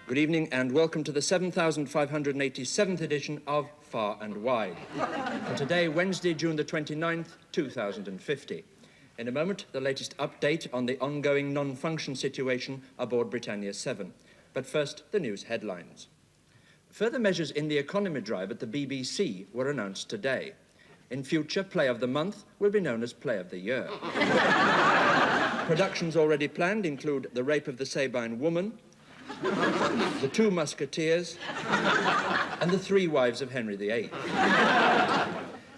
Good evening and welcome to the 7,587th edition of Far and Wide. For today, Wednesday, June the 29th, 2050. In a moment, the latest update on the ongoing non-function situation aboard Britannia Seven. But first, the news headlines. Further measures in the economy drive at the BBC were announced today. In future, Play of the Month will be known as Play of the Year. Productions already planned include The Rape of the Sabine Woman, The Two Musketeers, and The Three Wives of Henry VIII.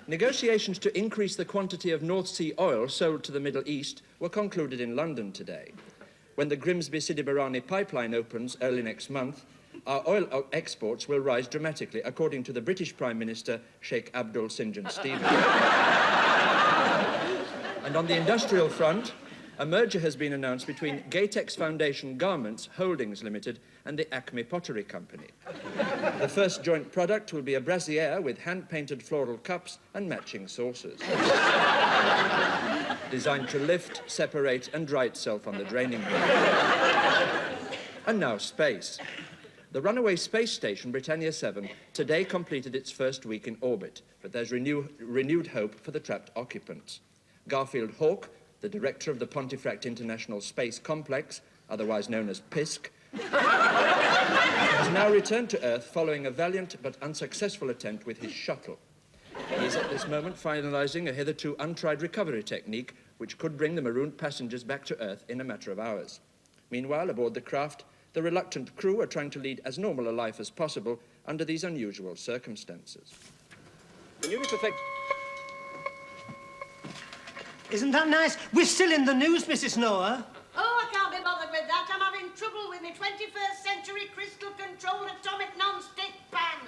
Negotiations to increase the quantity of North Sea oil sold to the Middle East were concluded in London today. When the Grimsby-Sidi Barani pipeline opens early next month, our oil exports will rise dramatically, according to the British Prime Minister, Sheikh Abdul Sinjan Stevens. And on the industrial front, a merger has been announced between Gatex Foundation Garments Holdings Limited and the Acme Pottery Company. The first joint product will be a brassiere with hand-painted floral cups and matching saucers, designed to lift, separate and dry itself on the draining board. And now space. The runaway space station, Britannia 7, today completed its first week in orbit, but there's renewed hope for the trapped occupants. Garfield Hawke, the director of the Pontefract International Space Complex, otherwise known as PISC, has now returned to Earth following a valiant but unsuccessful attempt with his shuttle. He is at this moment finalising a hitherto untried recovery technique which could bring the marooned passengers back to Earth in a matter of hours. Meanwhile, aboard the craft, the reluctant crew are trying to lead as normal a life as possible under these unusual circumstances. The newly perfect... Isn't that nice? We're still in the news, Mrs. Noah. Oh, I can't be bothered with that. I'm having trouble with my 21st century crystal-controlled atomic non-stick pan.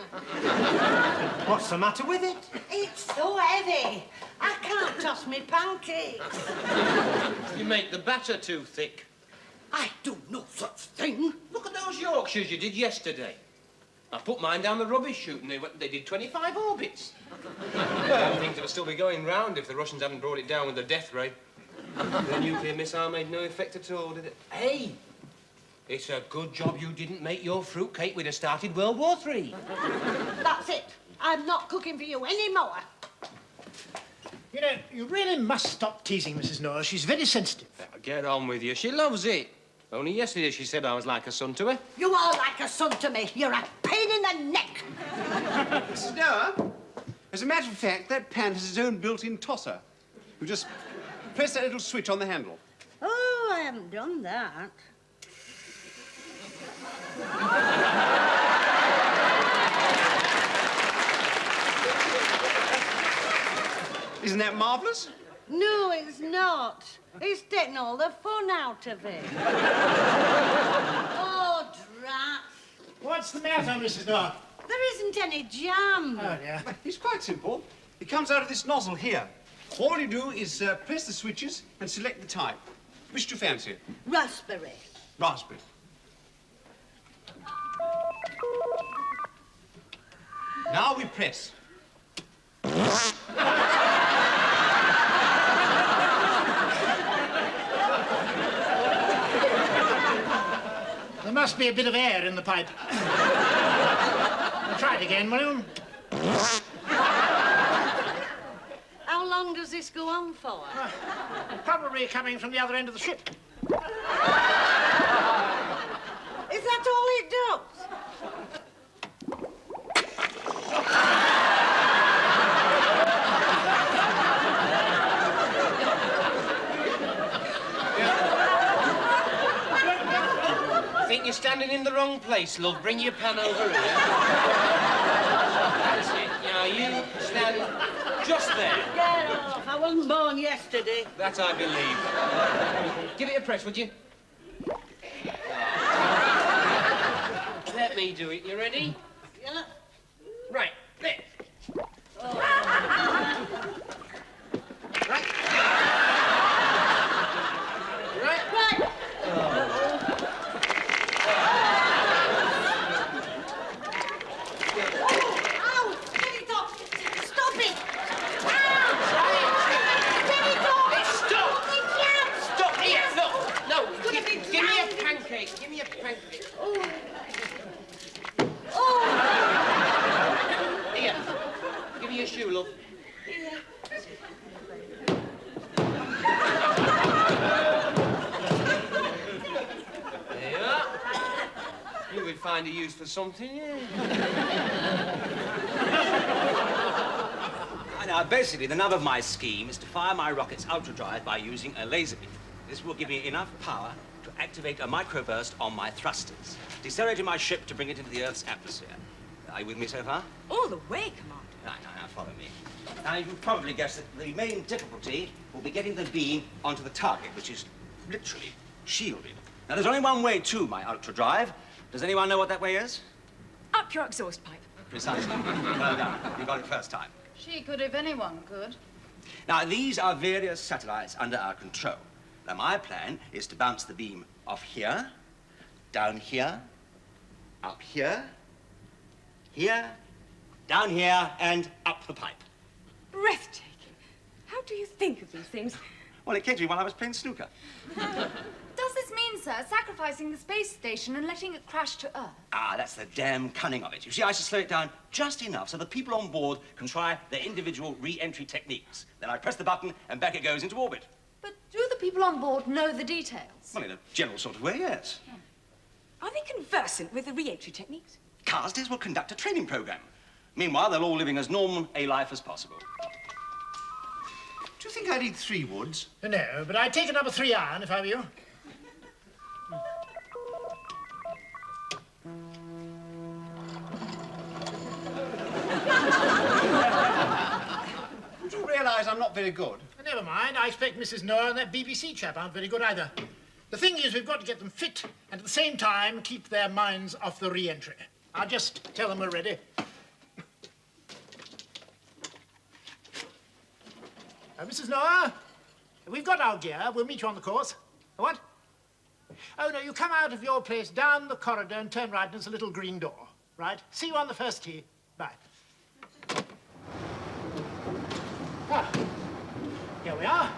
What's the matter with it? It's so heavy. I can't toss me pancakes. You make the batter too thick. I do no such thing. Look at those Yorkshires you did yesterday. I put mine down the rubbish chute and they did 25 orbits. Well, things would still be going round if the Russians hadn't brought it down with the death ray. The nuclear missile made no effect at all, did it? Hey, it's a good job you didn't make your fruitcake. We'd have started World War III. That's it. I'm not cooking for you anymore. You know, you really must stop teasing Mrs. Noah. She's very sensitive. Get on with you. She loves it. Only yesterday she said I was like a son to her. You are like a son to me. You're a pain in the neck. Mrs. Noah, as a matter of fact, that pan has its own built-in tosser. You just press that little switch on the handle. Oh, I haven't done that. Isn't that marvellous? No, it's not. It's taking all the fun out of it. Oh, drat. What's the matter, Mrs. Noah? There isn't any jam. Oh, dear. It's quite simple. It comes out of this nozzle here. All you do is press the switches and select the type. Which do you fancy? Raspberry. Raspberry. Now we press. There must be a bit of air in the pipe. Try it again, will you? How long does this go on for? Probably coming from the other end of the ship. Is that all it does? Think you're standing in the wrong place, love. Bring your pan over here. That's it. Now, you stand just there. Get off. I wasn't born yesterday. That I believe. Give it a press, would you? Let me do it. You ready? Yeah. Right. There. Oh. Right. Right. Right. Ow! Get it off! Stop it! Ow! Get it off! Stop! It can't! Stop here! No! No! It's gonna be Give me a drowned. pancake. Give me a pancake. Oh. find a use for something, yeah. Now, basically, the nub of my scheme is to fire my rocket's ultradrive by using a laser beam. This will give me enough power to activate a microburst on my thrusters, decelerating my ship to bring it into the Earth's atmosphere. Are you with me so far? All the way, Commander. Now, follow me. Now, you've probably guessed that the main difficulty will be getting the beam onto the target, which is literally shielded. Now, there's only one way to my ultradrive. Does anyone know what that way is? Up your exhaust pipe. Precisely. Well done. You got it first time. She could if anyone could. Now, these are various satellites under our control. Now, my plan is to bounce the beam off here, down here, up here, here, down here, and up the pipe. Breathtaking. How do you think of these things? Well, it came to me while I was playing snooker. Does this mean, sir, sacrificing the space station and letting it crash to Earth? Ah, that's the damn cunning of it. You see, I should slow it down just enough so the people on board can try their individual re-entry techniques. Then I press the button, and back it goes into orbit. But do the people on board know the details? Well, in a general sort of way, yes. Are they conversant with the re-entry techniques? Carstairs will conduct a training program. Meanwhile, they're all living as normal a life as possible. Do you think I need 3 woods? No, but I'd take a number 3 iron if I were you. Do you realise I'm not very good? Never mind. I expect Mrs. Noah and that BBC chap aren't very good either. The thing is, we've got to get them fit and at the same time keep their minds off the re-entry. I'll just tell them we're ready. Mrs. Noah, we've got our gear. We'll meet you on the course. What? Oh, no, you come out of your place down the corridor and turn right and there's a little green door. Right? See you on the first tee. Bye. Ah, here we are.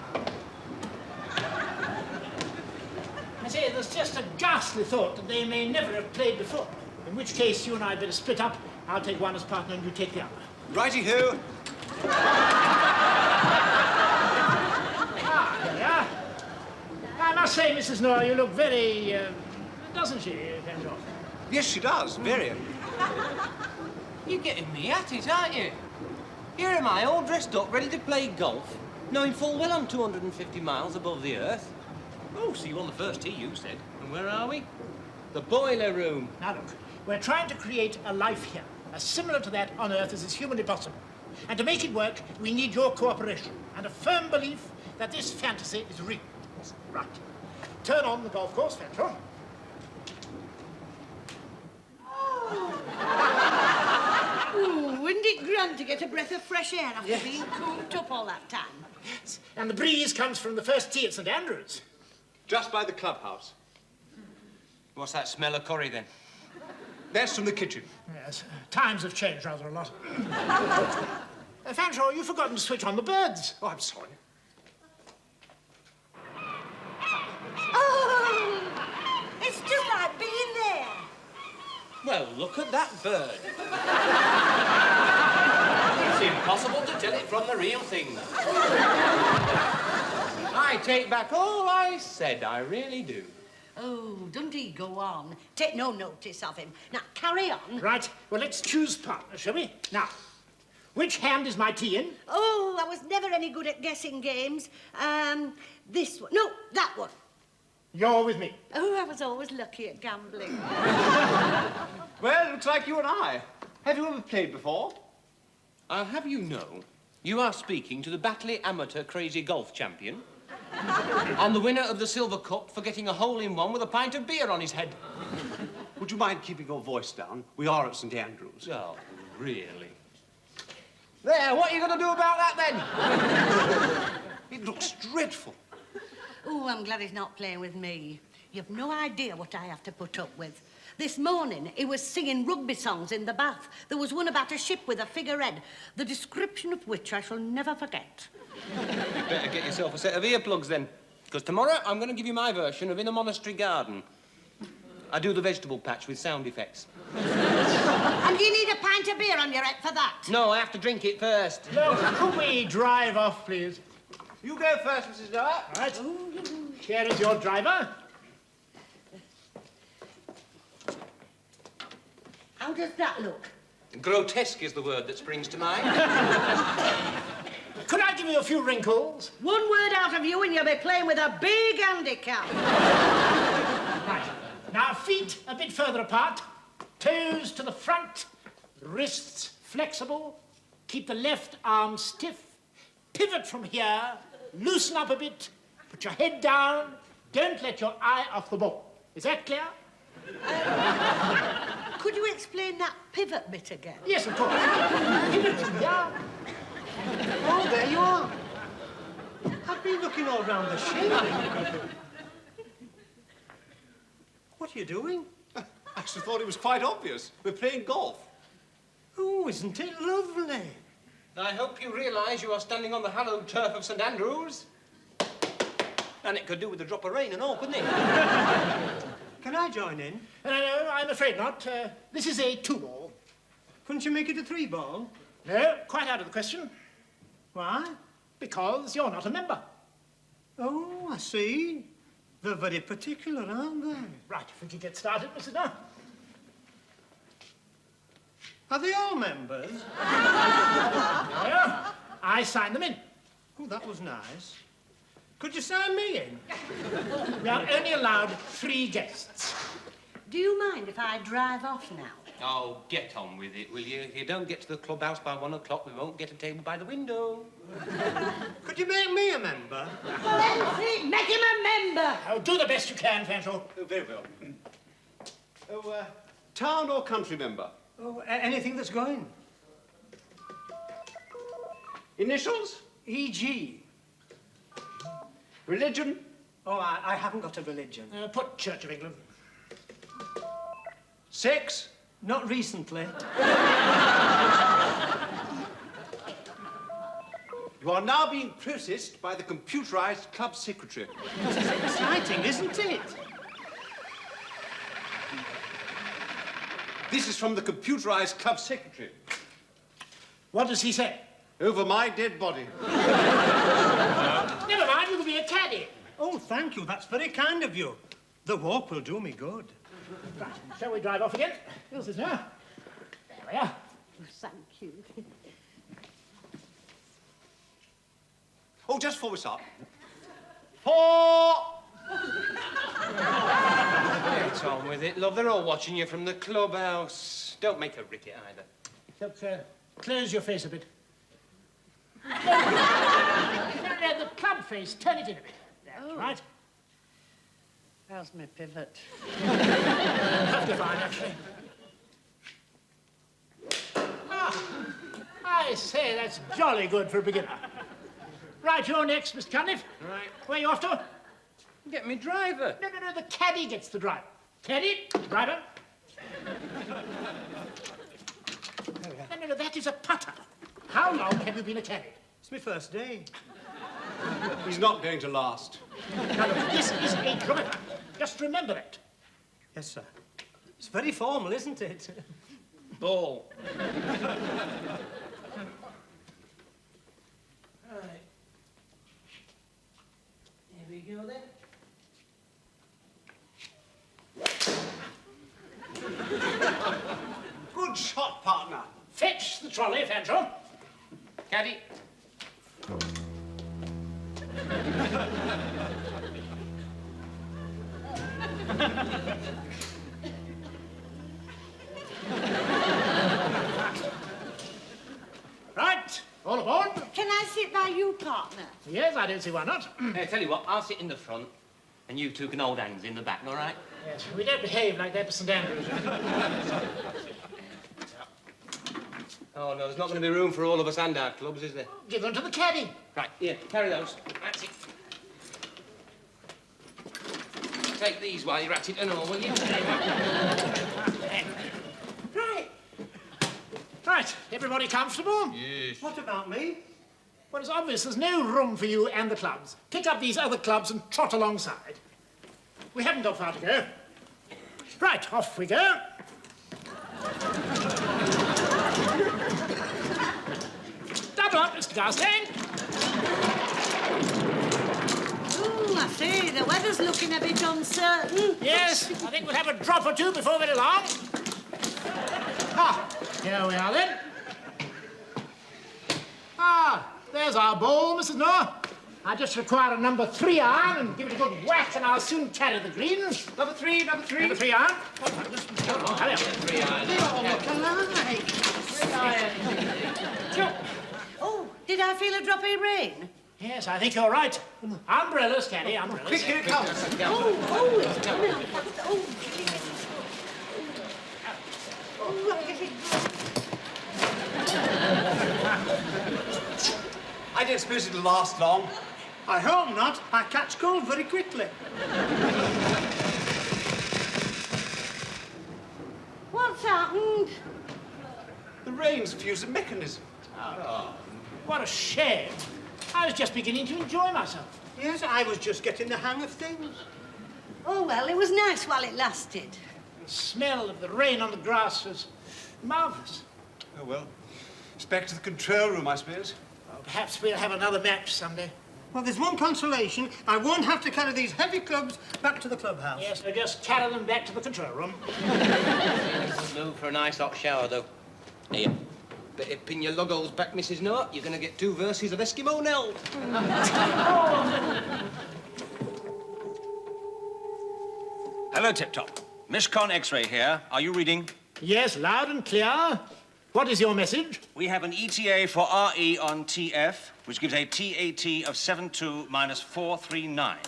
I say, there's just a ghastly thought that they may never have played before. In which case, you and I had better split up. I'll take one as partner and you take the other. Righty-ho. Ah, here we are. I must say, Mrs. Noah, you look very, doesn't she, Fenton? Yes, she does. Very. You're getting me at it, aren't you? Here am I, all dressed up, ready to play golf, knowing full well I'm 250 miles above the Earth. Oh, see you on the first tee, you said. And where are we? The boiler room. Now, look, we're trying to create a life here, as similar to that on Earth as is humanly possible. And to make it work, we need your cooperation and a firm belief that this fantasy is real. Right. Turn on the golf course, Fenton. Ooh, wouldn't it grand to get a breath of fresh air after being cooped up all that time? Yes. And the breeze comes from the first tee at St. Andrews. Just by the clubhouse. What's that smell of curry, then? That's from the kitchen. Yes, times have changed rather a lot. Fanshawe, you've forgotten to switch on the birds. Oh, I'm sorry. Oh, it's just like being there. Well, look at that bird. It's impossible to tell it from the real thing. I take back all I said, I really do. Oh, don't he go on? Take no notice of him. Now, carry on. Right, well, let's choose partners, shall we? Now, which hand is my tea in? Oh, I was never any good at guessing games. This one. No, that one. You're with me. Oh, I was always lucky at gambling. Well, it looks like you and I. Have you ever played before? I'll have you know, you are speaking to the Batley Amateur Crazy Golf Champion and the winner of the Silver Cup for getting a hole-in-one with a pint of beer on his head. Would you mind keeping your voice down? We are at St. Andrews. Oh, really? There, what are you going to do about that, then? It looks dreadful. Oh, I'm glad he's not playing with me. You've no idea what I have to put up with. This morning, he was singing rugby songs in the bath. There was one about a ship with a figurehead, the description of which I shall never forget. You better get yourself a set of earplugs, then, because tomorrow I'm going to give you my version of In a Monastery Garden. I do the vegetable patch with sound effects. And you need a pint of beer on your head for that? No, I have to drink it first. Look, could we drive off, please? You go first, Mrs. Noah. All right. Here is your driver. How does that look? Grotesque is the word that springs to mind. Could I give you a few wrinkles? One word out of you and you'll be playing with a big handicap. Right. Now, feet a bit further apart. Toes to the front. Wrists flexible. Keep the left arm stiff. Pivot from here. Loosen up a bit. Put your head down. Don't let your eye off the ball. Is that clear? Could you explain that pivot bit again? Yes, of course. Pivot from here. Oh, there you are. I've been looking all round the ship. What are you doing? I actually thought it was quite obvious. We're playing golf. Oh, isn't it lovely? I hope you realise you are standing on the hallowed turf of St Andrews. And it could do with a drop of rain and all, couldn't it? Can I join in? No, I'm afraid not. This is a 2-ball. Couldn't you make it a 3-ball? No, quite out of the question. Why? Because you're not a member. Oh, I see. They're very particular, aren't they? Right, if we could get started, Mrs. Dunn. Are they all members? Yeah, I sign them in. Oh, that was nice. Could you sign me in? We are only allowed 3 guests. Do you mind if I drive off now? Oh, get on with it, will you? If you don't get to the clubhouse by 1 o'clock, we won't get a table by the window. Could you make me a member? Clancy, make him a member! Oh, do the best you can, Fanshawe. Oh, very well. Oh, town or country member? Oh, anything that's going. Initials? E.G. Religion? Oh, I haven't got a religion. Put Church of England. Sex? Not recently. You are now being processed by the computerized club secretary. Exciting, isn't it? This is from the computerized club secretary. What does he say? Over my dead body. Never mind, you can be a caddy. Oh, thank you. That's very kind of you. The walk will do me good. Right, shall we drive off again? Yes, sir. There we are. Oh, thank you. Oh, just before we start. 4! Get on with it, love. They're all watching you from the clubhouse. Don't make a ricket either. Look, close your face a bit. No, the club face, turn it in a bit. That's right. How's my pivot? Perfectly fine, actually. Ah, I say, that's jolly good for a beginner. Right, you're next, Mr. Cunliffe. Right. Where are you off to? Get me driver. No, the caddy gets the driver. Caddy, driver. No, that is a putter. How long have you been a caddy? It's my first day. He's not going to last. Now, look, this is a driver. Just remember that. Yes, sir. It's very formal, isn't it? Ball. Right. Here we go then. Good shot, partner. Fetch the trolley, Fanshawe. Caddy. Right, all aboard. Can I sit by you, partner? Yes, I don't see why not. Hey, tell you what, I'll sit in the front, and you two can hold hands in the back, all right? Yes, we don't behave like that to St Andrews. Oh, no, there's not going to be room for all of us and our clubs, is there? Give them to the caddy. Right, here, carry those. That's it. Take these while you're at it and all, will you? Right. Right, everybody comfortable? Yes. What about me? Well, it's obvious there's no room for you and the clubs. Pick up these other clubs and trot alongside. We haven't got far to go. Right, off we go. Double up, Mr. Garstang. Ooh, I see. The weather's looking a bit uncertain. Yes, I think we'll have a drop or two before very long. Ah, here we are then. Ah, there's our ball, Mrs. Noah. I just require a number 3 iron and give it a good whack, and I'll soon carry the greens. Number 3, number 3. Number 3 iron. Hurry up. 3 iron. Oh, did I feel a drop of rain? Yes, I think you're right. Umbrellas, Caddy, umbrellas. Quick, here it comes. Oh, it's coming out. I don't suppose it'll last long. I hope not. I catch cold very quickly. What's happened? The rain's fused the mechanism. What a shame. I was just beginning to enjoy myself. Yes, I was just getting the hang of things. Oh, well, it was nice while it lasted. The smell of the rain on the grass was marvellous. Oh, well. It's back to the control room, I suppose. Well, perhaps we'll have another match someday. Well, there's one consolation. I won't have to carry these heavy clubs back to the clubhouse. Yes, so just carry them back to the control room. Move for a nice hot shower, though. Here. Better pin your logos back, Mrs. Noah. You're going to get 2 verses of Eskimo Nell. Hello, Tip Top. Mishcon X-ray here. Are you reading? Yes, loud and clear. What is your message? We have an ETA for RE on TF, which gives a TAT of 72 minus 439.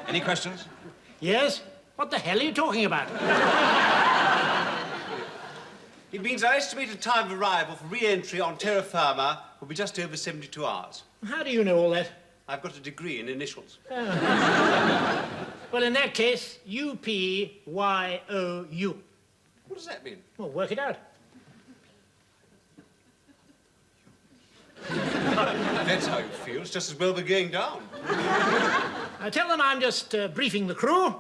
Any questions? Yes? What the hell are you talking about? It means our estimated time of arrival for re-entry on terra firma will be just over 72 hours. How do you know all that? I've got a degree in initials. Well, in that case, UPYOU. What does that mean? Well, work it out. That's how you feel. It's just as well we're going down. Tell them I'm just briefing the crew.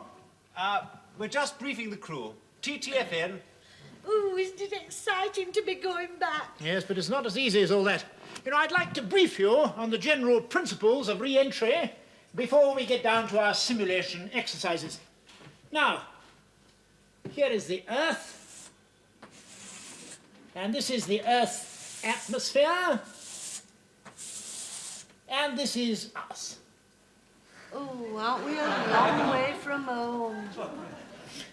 We're just briefing the crew. TTFN. Oh, isn't it exciting to be going back? Yes, but it's not as easy as all that. You know, I'd like to brief you on the general principles of re-entry before we get down to our simulation exercises. Now, here is the Earth. And this is the Earth's atmosphere. And this is us. Oh, aren't we a long way from home?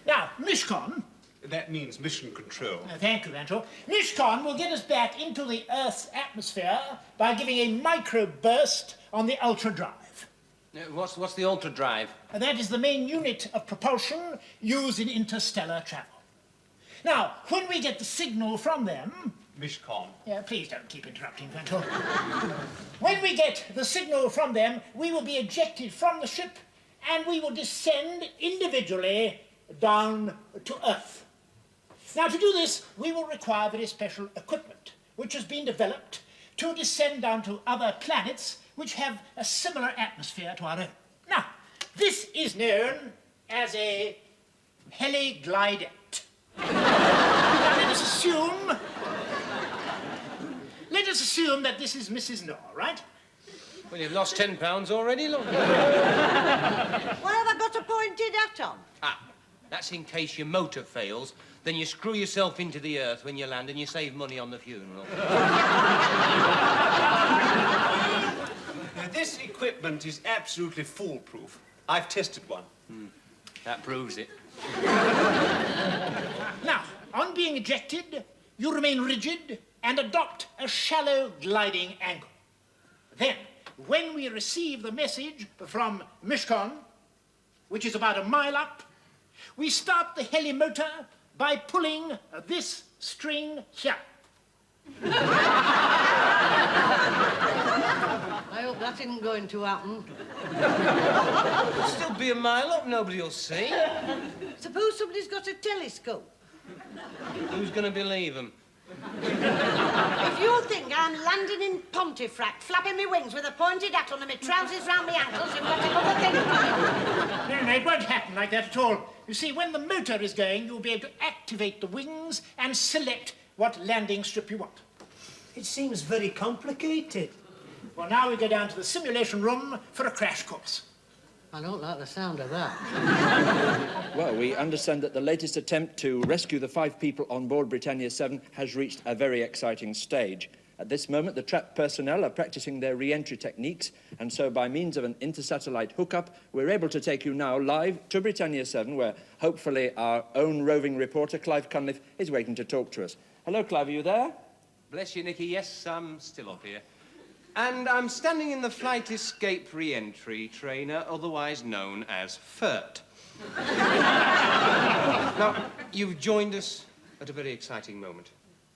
Now, Mishcon. That means mission control. Thank you, Anto. Mishcon will get us back into the Earth's atmosphere by giving a micro-burst on the ultra-drive. What's the ultra drive? That is the main unit of propulsion used in interstellar travel. Now, when we get the signal from them... Mishcon. Yeah, please don't keep interrupting, Anto. When we get the signal from them, we will be ejected from the ship and we will descend individually down to Earth. Now, to do this, we will require very special equipment, which has been developed to descend down to other planets which have a similar atmosphere to our own. Now, this is known as a heliglidette. Now, let us assume that this is Mrs. Noah, right? Well, you've lost 10 pounds already, look. Why have I got a pointed hat on? Ah, that's in case your motor fails. Then you screw yourself into the earth when you land and you save money on the funeral. Now, this equipment is absolutely foolproof. I've tested one. That proves it. Now, on being ejected, you remain rigid and adopt a shallow gliding angle. Then, when we receive the message from Mishcon, which is about a mile up, we start the heli motor by pulling this string here. I hope that isn't going to happen. It'll still be a mile up, nobody will see. Suppose somebody's got a telescope. Who's going to believe them? If you think I'm landing in Pontefract, flapping my wings with a pointed hat under my trousers round my ankles, you've got another thing to do. No, it won't happen like that at all. You see, when the motor is going, you'll be able to activate the wings and select what landing strip you want. It seems very complicated. Well, now we go down to the simulation room for a crash course. I don't like the sound of that. Well, we understand that the latest attempt to rescue the 5 people on board Britannia 7 has reached a very exciting stage. At this moment, the trapped personnel are practicing their re-entry techniques, and so by means of an inter-satellite hookup, we're able to take you now live to Britannia 7, where hopefully our own roving reporter, Clive Cunliffe, is waiting to talk to us. Hello, Clive, are you there? Bless you, Nicky. Yes, I'm still up here. And I'm standing in the flight escape re-entry trainer, otherwise known as FERT. Now, you've joined us at a very exciting moment.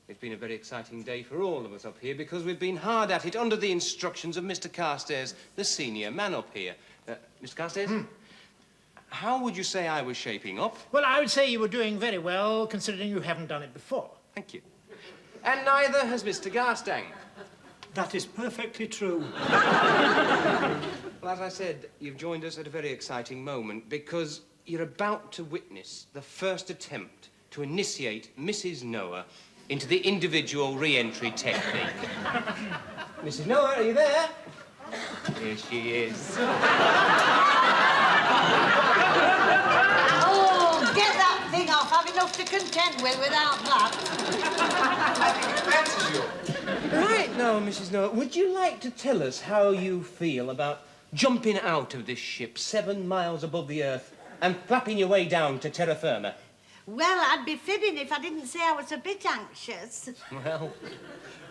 It's been a very exciting day for all of us up here because we've been hard at it under the instructions of Mr. Carstairs, the senior man up here. Mr. Carstairs, how would you say I was shaping up? Well, I would say you were doing very well, considering you haven't done it before. Thank you. And neither has Mr. Garstang. That is perfectly true. Well, as I said, you've joined us at a very exciting moment because you're about to witness the first attempt to initiate Mrs. Noah into the individual re-entry technique. Mrs. Noah, are you there? Here she is. Oh, get that thing off. I've enough to contend with without that. I think it fancies you. Right now, Mrs. Noah, would you like to tell us how you feel about jumping out of this ship 7 miles above the Earth and flapping your way down to terra firma? Well, I'd be fibbing if I didn't say I was a bit anxious. Well,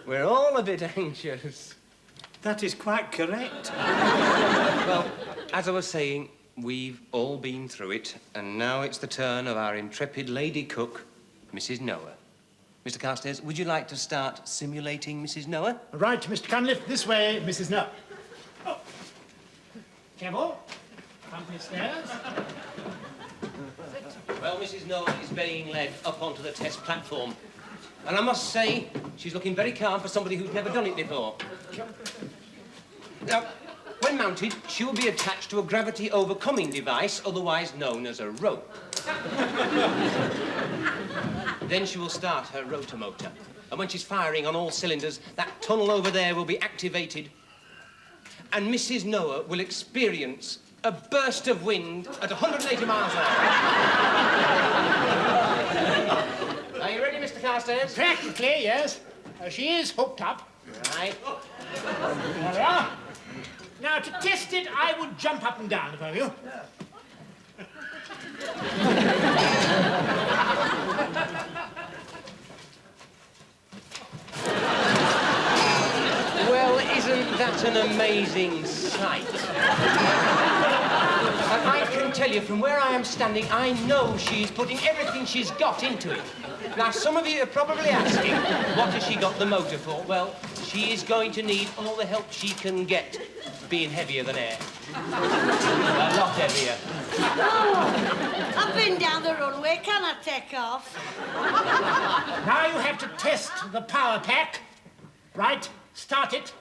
we're all a bit anxious. That is quite correct. Well, as I was saying, we've all been through it, and now it's the turn of our intrepid lady cook, Mrs. Noah. Mr. Carstairs, would you like to start simulating Mrs. Noah? Right, Mr. Cunliffe, this way, Mrs. Noah. Oh. Careful. Company stairs. Well, Mrs. Noah is being led up onto the test platform. And I must say, she's looking very calm for somebody who's never done it before. Now, when mounted, she will be attached to a gravity overcoming device, otherwise known as a rope. Then she will start her rotor motor. And when she's firing on all cylinders, that tunnel over there will be activated. And Mrs. Noah will experience a burst of wind at 180 miles an hour. Are you ready, Mr. Carstairs? Practically, yes. She is hooked up. Right. There we are. Now, to test it, I would jump up and down if I were you. Well, isn't that an amazing sight? And I can tell you, from where I am standing, I know she's putting everything she's got into it. Now, some of you are probably asking, what has she got the motor for? Well, she is going to need all the help she can get, being heavier than air. A lot heavier. Oh, I've been down the runway. Can I take off? Now you have to test the power pack. Right, start it.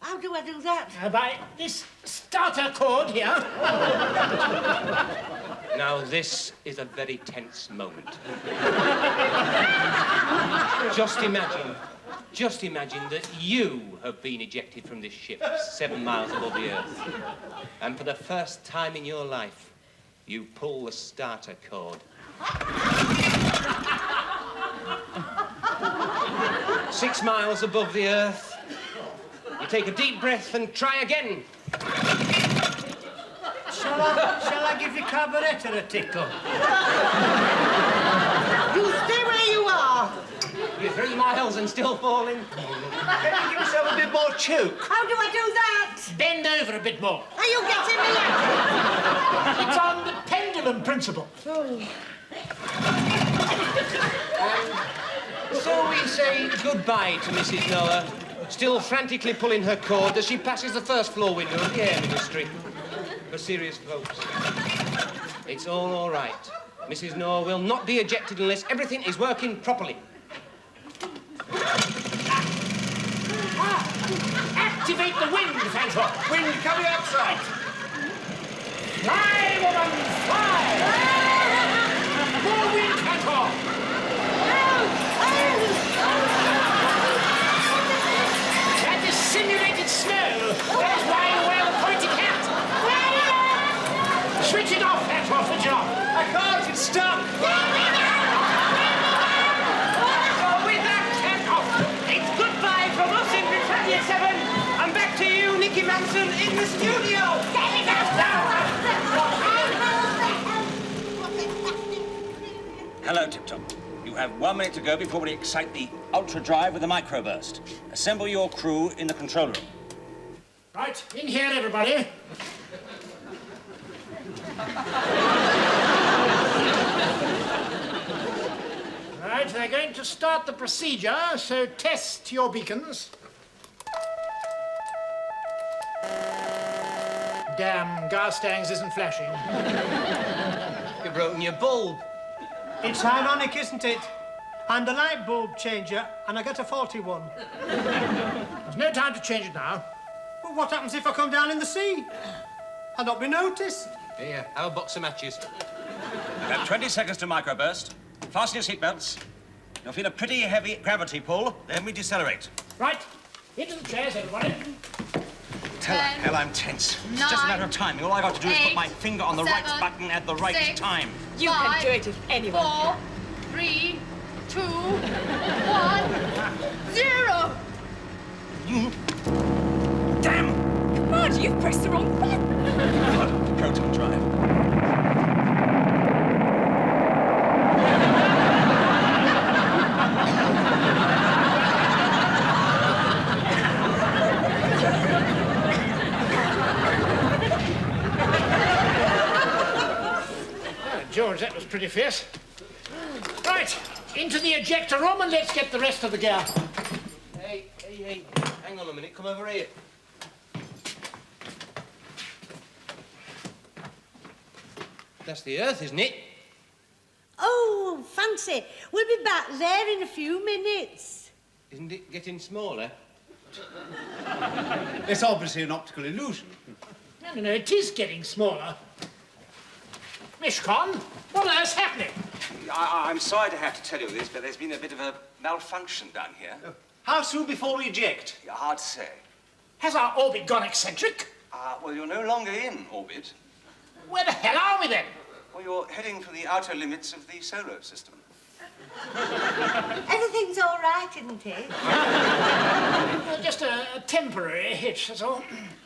How do I do that? By this starter cord here. Now, this is a very tense moment. Just imagine that you have been ejected from this ship 7 miles above the Earth. And for the first time in your life, you pull the starter cord. 6 miles above the Earth. You take a deep breath and try again. Shall I give your carburetor a tickle? You stay where you are. You're 3 miles and still falling. Can you give yourself a bit more choke? How do I do that? Bend over a bit more. Are you getting me out? It's on the pendulum principle. So we say goodbye to Mrs. Noah, still frantically pulling her cord as she passes the first floor window of the Air Ministry. For serious folks, it's all right. Mrs. Noah will not be ejected unless everything is working properly. Activate the wind, Phantom. Wind coming outside. Fly, woman, fly! More wind, Phantom. That is simulated snow. That is why you wear the pointed hat. Hello, Tip-Top. You have 1 minute to go before we excite the ultra drive with the microburst. Assemble your crew in the control room. Right, in here, everybody. Right, they're going to start the procedure, so test your beacons. Damn, Garstangs isn't flashing. You've broken your bulb. It's ironic, isn't it? I'm the light bulb changer, and I get a faulty one. There's no time to change it now. But what happens if I come down in the sea? I'll not be noticed. Here, have a box of matches. You have 20 seconds to microburst. Fasten your seatbelts. You'll feel a pretty heavy gravity pull, then we decelerate. Right, into the chairs, everybody. Hell, I'm tense. It's just a matter of timing. All I got to do is put my finger on the right button at the right time. You can do it if anyone can. 4, 3, 2, 1, 0. Damn! Marge, you've pressed the wrong button. Proton drive. George, that was pretty fierce. Right, into the ejector room and let's get the rest of the gear. Hey, hang on a minute, come over here. That's the Earth, isn't it? Oh, fancy. We'll be back there in a few minutes. Isn't it getting smaller? It's obviously an optical illusion. No, it is getting smaller. Mishcon, what on earth's happening? I'm sorry to have to tell you this, but there's been a bit of a malfunction down here. How soon before we eject? Hard to say. Has our orbit gone eccentric? Well, you're no longer in orbit. Where the hell are we then? Well, you're heading for the outer limits of the solar system. Everything's all right, isn't it? Well, just a temporary hitch, that's all.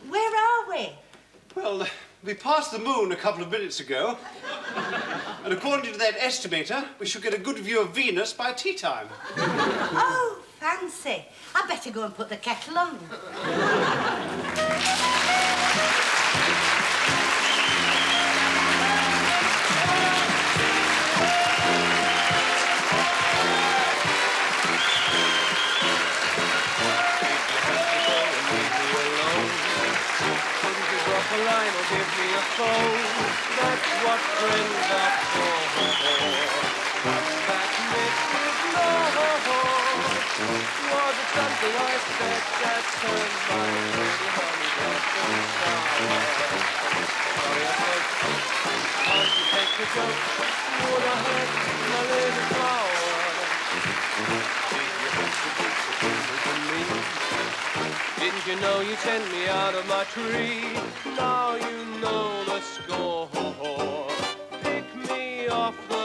Where are we? Well, we passed the moon a couple of minutes ago. And according to that estimator, we should get a good view of Venus by tea time. Oh, fancy. I better go and put the kettle on. A line or give me a phone. That's what friends are for. What's that mixed with love? Was it something I said that turned my pretty honey blossom sour? Sorry I said, can't you take the joke? Would I hurt my little flower? Did you have to be so cruel to me? Didn't you know you sent me out of my tree? Now you know the score. Pick me off the